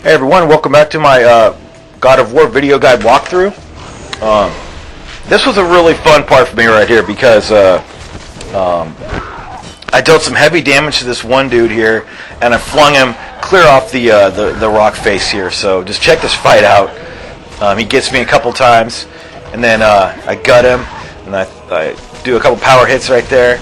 Hey everyone, welcome back to my God of War video guide walkthrough. This was a really fun part for me right here because I dealt some heavy damage to this one dude here, and I flung him clear off the rock face here. So just check this fight out. He gets me a couple times, and then I gut him, and I do a couple power hits right there.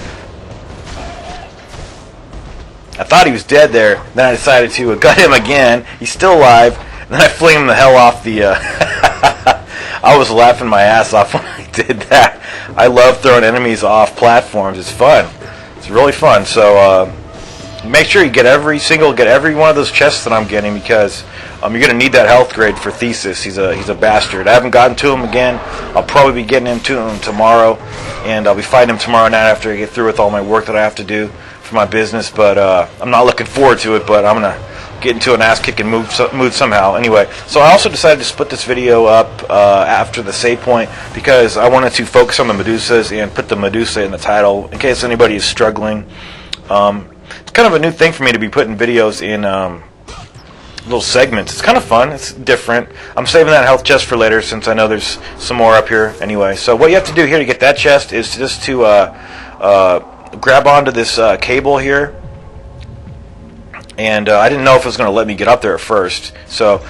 I thought he was dead there. Then I decided to gut him again. He's still alive. And then I fling him the hell off the... I was laughing my ass off when I did that. I love throwing enemies off platforms. It's fun. It's really fun. So make sure you get every one of those chests that I'm getting, because you're going to need that health grade for Thesis. He's a bastard. I haven't gotten to him again. I'll probably be getting to him tomorrow. And I'll be fighting him tomorrow night after I get through with all my work that I have to do for my business, but I'm not looking forward to it, but I'm going to get into an ass-kicking mood somehow. Anyway, so I also decided to split this video up after the save point, because I wanted to focus on the Medusas and put the Medusa in the title, in case anybody is struggling. It's kind of a new thing for me to be putting videos in little segments. It's kind of fun. It's different. I'm saving that health chest for later, since I know there's some more up here. Anyway, so what you have to do here to get that chest is just to grab onto this cable here, and I didn't know if it was going to let me get up there at first. So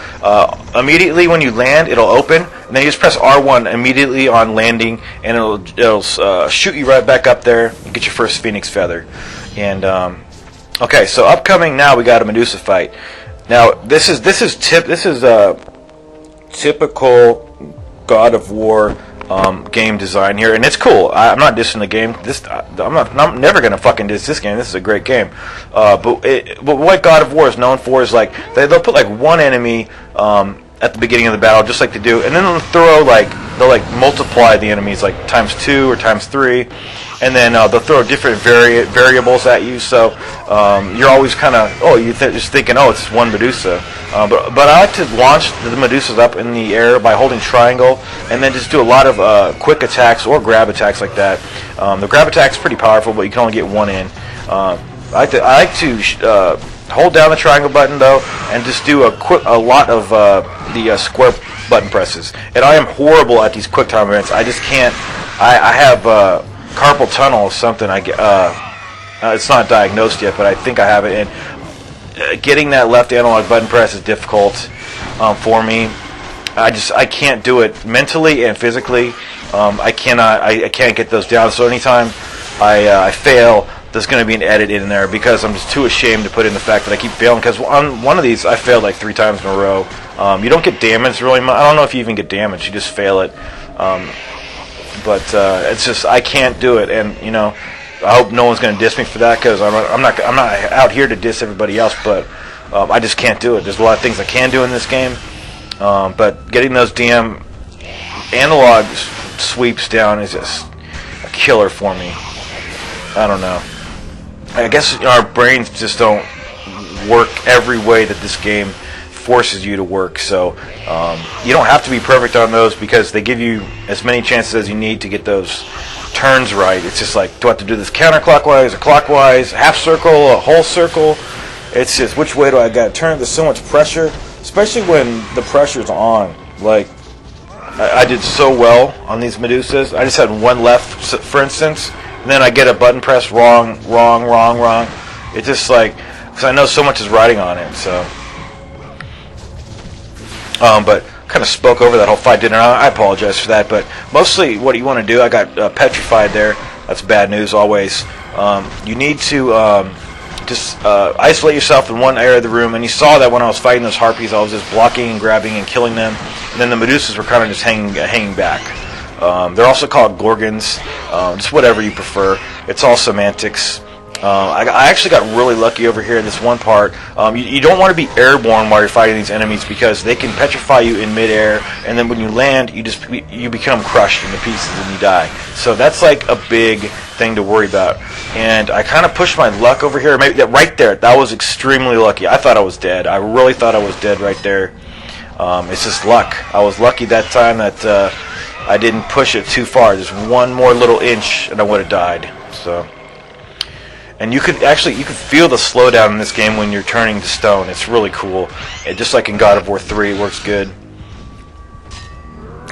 immediately when you land, it'll open, and then you just press R1 immediately on landing, and it'll shoot you right back up there and get your first Phoenix Feather. And okay, so upcoming now, we got a Medusa fight. Now this is typical God of War game design here, and it's cool. I'm not dissing the game. I'm never gonna fucking diss this game. This is a great game. But what God of War is known for is, like, they'll put like one enemy at the beginning of the battle, just like they do, and then they'll multiply the enemies like ×2 or ×3, and then they'll throw different variables at you. So you're always kind of just thinking, oh, it's one Medusa. But I like to launch the Medusas up in the air by holding triangle, and then just do a lot of quick attacks or grab attacks like that. The grab attack is pretty powerful, but you can only get one in. I like to hold down the triangle button though, and just do a lot of the square button presses. And I am horrible at these quick time events. I just can't. I have carpal tunnel or something. It's not diagnosed yet, but I think I have it. And getting that left analog button press is difficult for me. I can't do it mentally and physically. I can't get those down. So anytime I fail, there's going to be an edit in there, because I'm just too ashamed to put in the fact that I keep failing. Because on one of these, I failed like 3 times in a row. You don't get damaged really much. I don't know if you even get damaged. You just fail it. But it's just, I can't do it. And I hope no one's going to diss me for that, because I'm not out here to diss everybody else. But I just can't do it. There's a lot of things I can do in this game. But getting those damn analog sweeps down is just a killer for me. I don't know. I guess our brains just don't work every way that this game forces you to work. So you don't have to be perfect on those, because they give you as many chances as you need to get those turns right. It's just like, do I have to do this counterclockwise or clockwise, half circle, a whole circle? It's just, which way do I got to turn? There's so much pressure, especially when the pressure's on. Like, I did so well on these Medusas. I just had one left, for instance, and then I get a button press wrong. It's just like, because I know so much is riding on it. So, but kind of spoke over that whole fight, didn't I? I apologize for that. But mostly, what you want to do, I got petrified there. That's bad news always. You need to just isolate yourself in one area of the room. And you saw that when I was fighting those harpies, I was just blocking and grabbing and killing them. And then the Medusas were kind of just hanging back. They're also called Gorgons, just whatever you prefer. It's all semantics. I actually got really lucky over here in this one part. You don't want to be airborne while you're fighting these enemies, because they can petrify you in midair, and then when you land, you become crushed into pieces and you die. So that's like a big thing to worry about. And I kind of pushed my luck over here. Maybe right there, that was extremely lucky. I thought I was dead. I really thought I was dead right there. It's just luck. I was lucky that time that I didn't push it too far. Just one more little inch and I would have died. So And you could feel the slowdown in this game when you're turning to stone. It's really cool. Just like in God of War 3, it works good.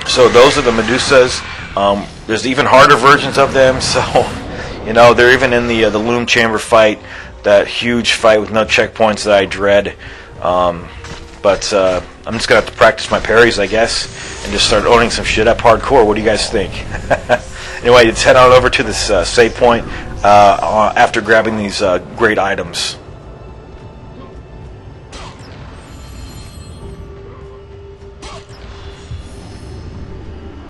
So those are the Medusas. There's even harder versions of them. So, you know, they're even in the Loom Chamber fight, that huge fight with no checkpoints that I dread. But I'm just gonna have to practice my parries, I guess, and just start owning some shit up hardcore. What do you guys think? Anyway, let's head on over to this save point after grabbing these great items.